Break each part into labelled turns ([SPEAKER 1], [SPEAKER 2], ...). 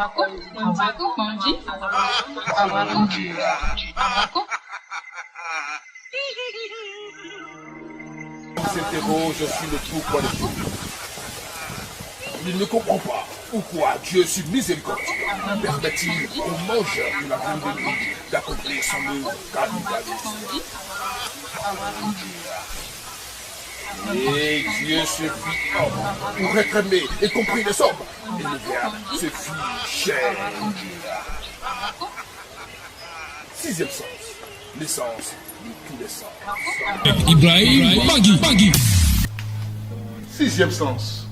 [SPEAKER 1] On s'interroge sur le pourquoi de Dieu. Il ne comprend pas pourquoi Dieu, sur miséricordieux, permet-il aux mangeurs de la viande de lui d'accomplir son œuvre cannibaliste. Et Dieu se fit homme pour réclamer et compris les hommes. Et le Verbe se fit chair. Sixième sens, l'essence de tous les sens.
[SPEAKER 2] Ibrahim Bagui.
[SPEAKER 1] Sixième sens,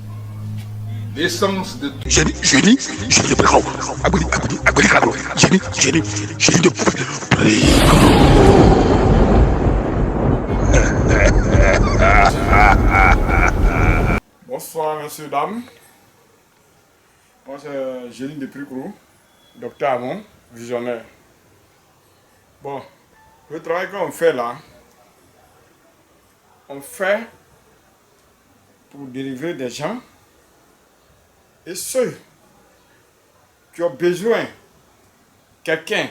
[SPEAKER 1] l'essence de tout.
[SPEAKER 3] Génie de Brigand. Abouli Kado. Génie de Brigand.
[SPEAKER 4] Bonsoir, messieurs, dames. Moi, c'est Génie de Pricrou, docteur Amon, visionnaire. Bon, le travail qu'on fait là, on fait pour délivrer des gens et ceux qui ont besoin de quelqu'un.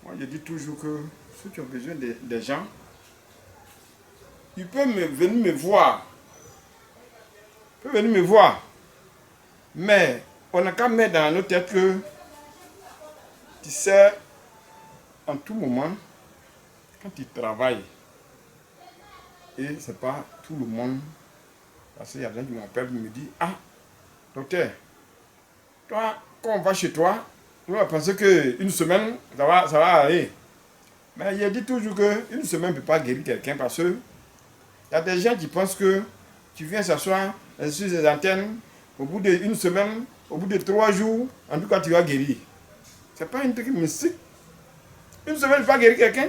[SPEAKER 4] Moi, je dis toujours que ceux qui ont besoin des gens, ils peuvent venir me voir. Ils peuvent venir me voir. Mais on n'a qu'à mettre dans notre tête que, tu sais, en tout moment, quand tu travailles, et c'est pas tout le monde, parce qu'il y a des gens qui m'appellent et me disent, ah, docteur, toi, quand on va chez toi, on va penser qu'une semaine, ça va aller. Mais je dis toujours qu'une semaine ne peut pas guérir quelqu'un parce que il y a des gens qui pensent que tu viens s'asseoir sur des antennes, au bout d'une semaine, au bout de 3 jours, en tout cas tu vas guérir. Ce n'est pas un truc mystique. Une semaine ne peut pas guérir quelqu'un.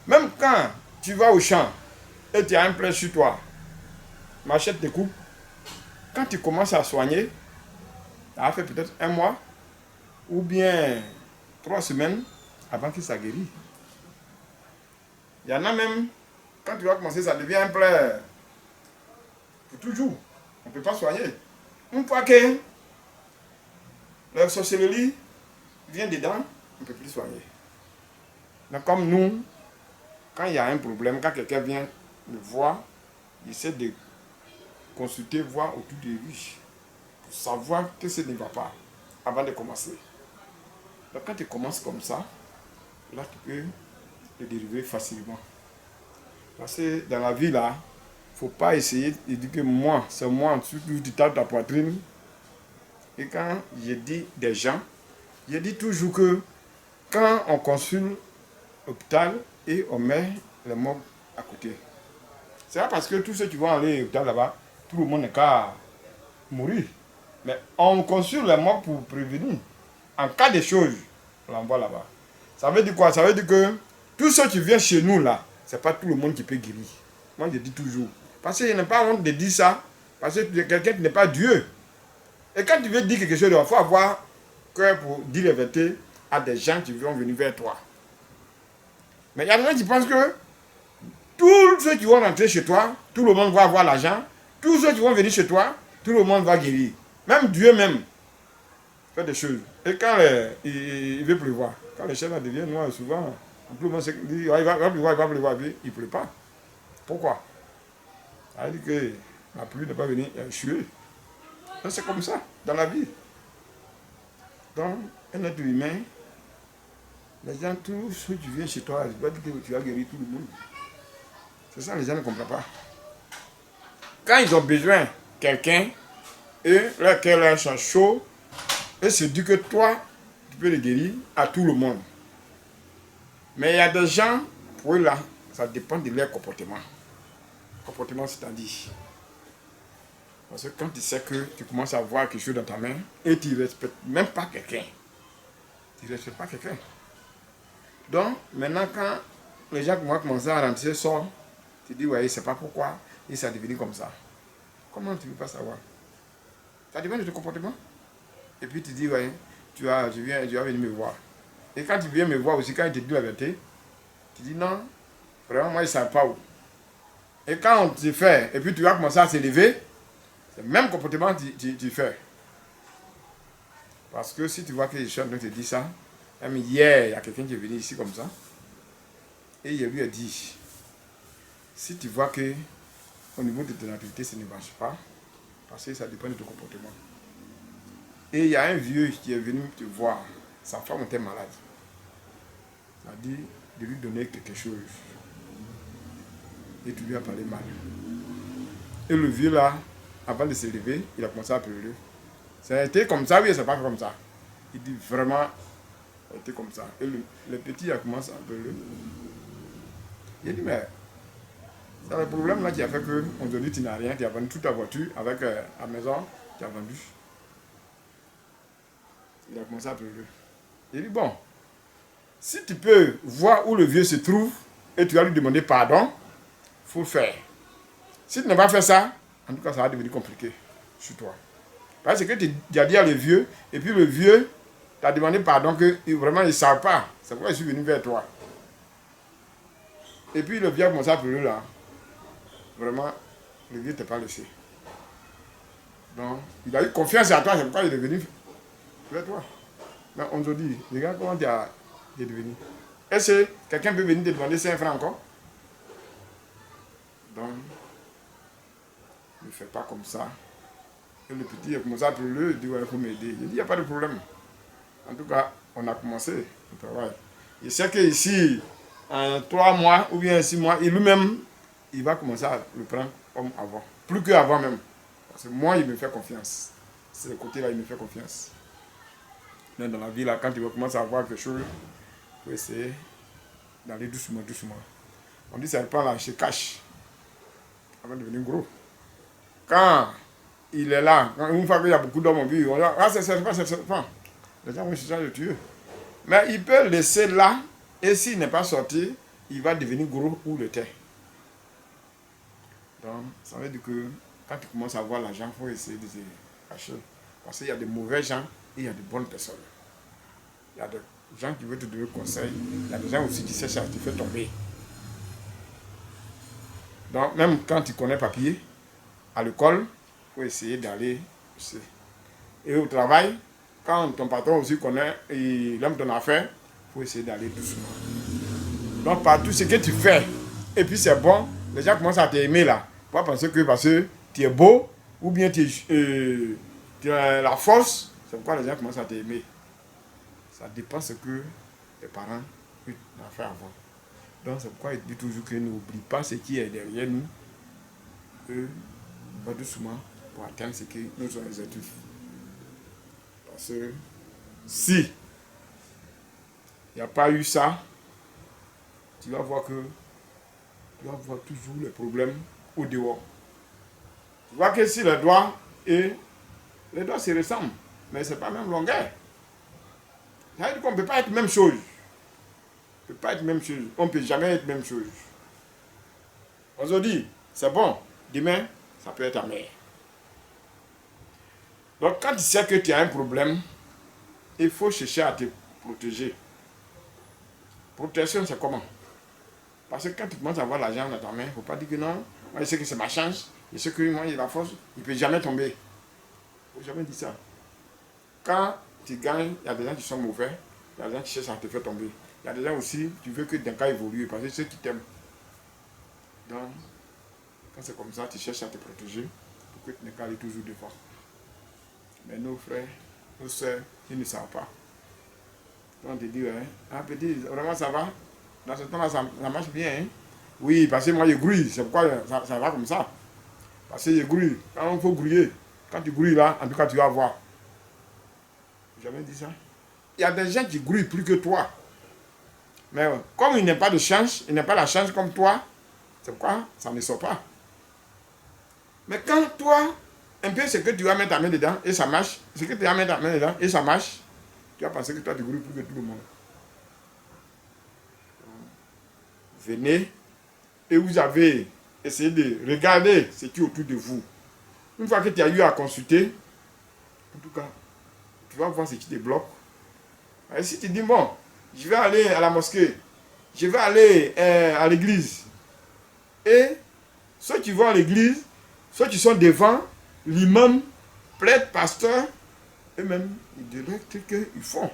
[SPEAKER 4] Même quand tu vas au champ et tu as un plaie sur toi, machette te coupe, quand tu commences à soigner, ça a fait peut-être 1 mois ou bien 3 semaines avant que ça guérisse. Il y en a même, quand tu vas commencer, ça devient un plaie pour toujours. On ne peut pas soigner. Une fois que la sorcellerie vient dedans, on ne peut plus soigner. Donc comme nous, quand il y a un problème, quand quelqu'un vient me voir, il essaie de consulter, voir autour de lui, pour savoir que ce ne va pas, avant de commencer. Donc quand tu commences comme ça, là tu peux le dériver facilement. Parce que dans la vie là, il ne faut pas essayer de dire que moi, c'est moi en dessous du tas de ta poitrine. Et quand je dis des gens, je dis toujours que quand on consulte l'hôpital et on met les morts à côté, c'est pas parce que tous ceux qui vont aller à l'hôpital là-bas, tout le monde n'est qu'à mourir. Mais on consulte les morts pour prévenir. En cas de choses, on l'envoie là-bas. Ça veut dire quoi? Ça veut dire que tous ceux qui viennent chez nous là, c'est pas tout le monde qui peut guérir. Moi je dis toujours. Parce qu'il n'est pas honte de dire ça. Parce que tu es quelqu'un qui n'est pas Dieu. Et quand tu veux dire quelque chose, il faut avoir cœur pour dire la vérité à des gens qui vont venir vers toi. Mais il y a des gens qui pensent que tous ceux qui vont rentrer chez toi, tout le monde va avoir l'argent. Tous ceux qui vont venir chez toi, tout le monde va guérir. Même Dieu même fait des choses. Et quand il veut pleuvoir, quand le ciel devient noir, souvent, tout le monde se dit, il va pleuvoir, il ne pleut pas. Pourquoi? Ça veut dire que la pluie n'est pas venue échouer. C'est comme ça, dans la vie. Donc, un être humain, les gens, tous ceux qui viennent chez toi, ils doivent dire que tu vas guérir tout le monde. C'est ça, les gens ne comprennent pas. Quand ils ont besoin de quelqu'un, et leur cœur leur sont chaud, et se dit que toi, tu peux le guérir à tout le monde. Mais il y a des gens, pour eux là, ça dépend de leur comportement. Comportement, c'est-à-dire. Parce que quand tu sais que tu commences à voir quelque chose dans ta main, et tu ne respectes même pas quelqu'un. Tu ne respectes pas quelqu'un. Donc, maintenant, quand les gens vont commencer à rentrer, sortent, tu dis, ouais, c'est pas pourquoi, et ça devenu comme ça. Comment tu ne peux pas savoir? Ça dépend de ton comportement. Et puis tu dis, ouais, tu vas venir me voir. Et quand tu viens me voir aussi, quand il te dit la vérité, tu dis, non, vraiment, moi, je ne sais pas où. Et quand on te fait, et puis tu vas commencer à s'élever, C'est le même comportement que tu fais. Parce que si tu vois que je suis en train de te dire ça, même hier, il y a quelqu'un qui est venu ici comme ça, et il lui a dit, si tu vois que au niveau de ton activité, ça ne marche pas, parce que ça dépend de ton comportement. Et il y a un vieux qui est venu te voir, sa femme était malade. Il a dit de lui donner quelque chose. Et tu lui as parlé mal. Et le vieux là, avant de se lever, il a commencé à pleurer. Ça a été comme ça, oui, c'est pas comme ça. Il dit vraiment, ça a été comme ça. Et le petit a commencé à pleurer. Il a dit, mais c'est le problème là qui a fait que aujourd'hui tu n'as rien, tu as vendu toute ta voiture avec la maison, tu as vendu. Il a commencé à pleurer. Il dit, bon, si tu peux voir où le vieux se trouve et tu vas lui demander pardon, il faut le faire. Si tu n'as pas fait ça, en tout cas ça va devenir compliqué sur toi. Parce que tu as dit à le vieux, et puis le vieux t'a demandé pardon que vraiment il ne savent pas. C'est pourquoi je suis venu vers toi. Et puis le vieux a commencé à pleurer là. Vraiment, le vieux ne t'a pas laissé. Donc, il a eu confiance en toi, c'est pourquoi il est venu vers toi. Mais aujourd'hui, regarde comment tu es devenu. Est-ce que quelqu'un peut venir te demander 5 francs encore? Donc, ne fais pas comme ça. Et le petit a commencé à pleurer, il dit, ouais, il faut m'aider. Il dit, il n'y a pas de problème. En tout cas, on a commencé le travail. Il sait qu'ici, en 3 mois ou bien 6 mois, lui-même, il va commencer à le prendre comme avant. Plus qu'avant même. Parce que moi, il me fait confiance. C'est le côté-là, il me fait confiance. Mais dans la vie, là, quand tu vas commencer à voir quelque chose, il faut essayer d'aller doucement, doucement. On dit, ça pas là, je cache. Avant de devenir gros. Quand il est là, quand une fois qu'il y a beaucoup d'hommes en vie, on dit, ah, c'est serpent. Les gens vont chercher à le tuer. Mais il peut laisser là, et s'il n'est pas sorti, il va devenir gros ou le terre. Donc, ça veut dire que quand tu commences à voir l'argent, il faut essayer de se cacher. Parce qu'il y a de mauvais gens et il y a de bonnes personnes. Il y a des gens qui veulent te donner conseil. Il y a des gens aussi qui cherchent à te faire tomber. Donc, même quand tu connais papier, à l'école, il faut essayer d'aller aussi. Et au travail, quand ton patron aussi connaît et il aime ton affaire, il faut essayer d'aller doucement. Donc, partout ce que tu fais, et puis c'est bon, les gens commencent à t'aimer là. Pas penser que parce que tu es beau, ou bien tu as la force, c'est pourquoi les gens commencent à t'aimer. Ça dépend de ce que tes parents ont fait avant. Donc c'est pourquoi il dit toujours que n'oublie pas ce qui est derrière nous. On va doucement pour atteindre ce que nous sommes objectifs. Parce que si il n'y a pas eu ça, tu vas voir que tu vas voir toujours les problèmes au dehors. Tu vois que si les doigts se ressemblent, mais ce n'est pas la même longueur. Ça veut dire qu'on ne peut pas être même chose. On ne peut pas être même chose. On ne peut jamais être même chose. Aujourd'hui, c'est bon. Demain, ça peut être amer. Donc, quand tu sais que tu as un problème, il faut chercher à te protéger. Protection, c'est comment? Parce que quand tu commences à avoir l'argent dans ta main, il ne faut pas dire que non, moi je sais que c'est ma chance, je sais que moi j'ai la force, il ne peut jamais tomber. Il ne faut jamais dire ça. Quand tu gagnes, il y a des gens qui sont mauvais, il y a des gens qui cherchent à te faire tomber. Il y a des gens aussi, tu veux que d'un cas évolue, parce que c'est ceux qui t'aiment. Donc, quand c'est comme ça, tu cherches à te protéger pour que tu n'aies qu'à aller toujours devant. Mais nos frères, nos soeurs, ils ne savent pas. Quand on te dit, hein, ah petit, vraiment ça va? Dans ce temps-là, ça marche bien. Hein? Oui, parce que moi, je grouille. C'est pourquoi ça va comme ça. Parce que je grouille. Quand il faut grouiller, quand tu grouilles là, en tout cas, tu vas voir. J'ai jamais dit ça. Il y a des gens qui grouillent plus que toi. Mais comme il n'a pas de chance, il n'a pas la chance comme toi, c'est pourquoi ça ne sort pas. Mais quand toi, un peu ce que tu vas mettre ta main dedans et ça marche, ce que tu vas mettre ta main dedans et ça marche, tu vas penser que toi, tu grouilles plus que tout le monde. Venez et vous avez essayé de regarder ce qui est autour de vous. Une fois que tu as eu à consulter, en tout cas, tu vas voir ce qui te bloque. Et si tu dis, bon, je vais aller à la mosquée, je vais aller à l'église, et ceux qui vont à l'église, ceux qui sont devant, l'imam, prêtre, pasteur, et même ils directent qu'ils font.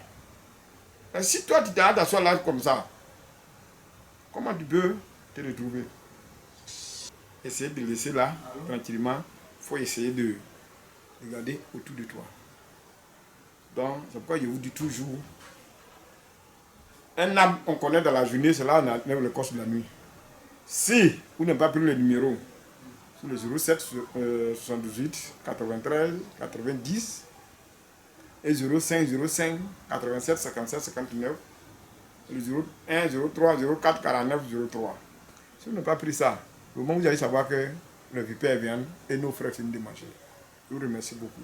[SPEAKER 4] Et si toi tu t'arrêtes d'asseoir là comme ça, comment tu peux te retrouver? Essayer de laisser là, tranquillement. Il faut essayer de regarder autour de toi. Donc, c'est pourquoi je vous dis toujours, un arbre on connaît dans la journée, c'est là on enlève le coche de la nuit. Si vous n'avez pas pris le numéro sur le 07 78 93 90 et 05 05 87 57 59, le 01 03 04 49 03. Si vous n'avez pas pris ça, au moment où vous allez savoir que le vipère vient et nos frères finissent de manger. Je vous remercie beaucoup.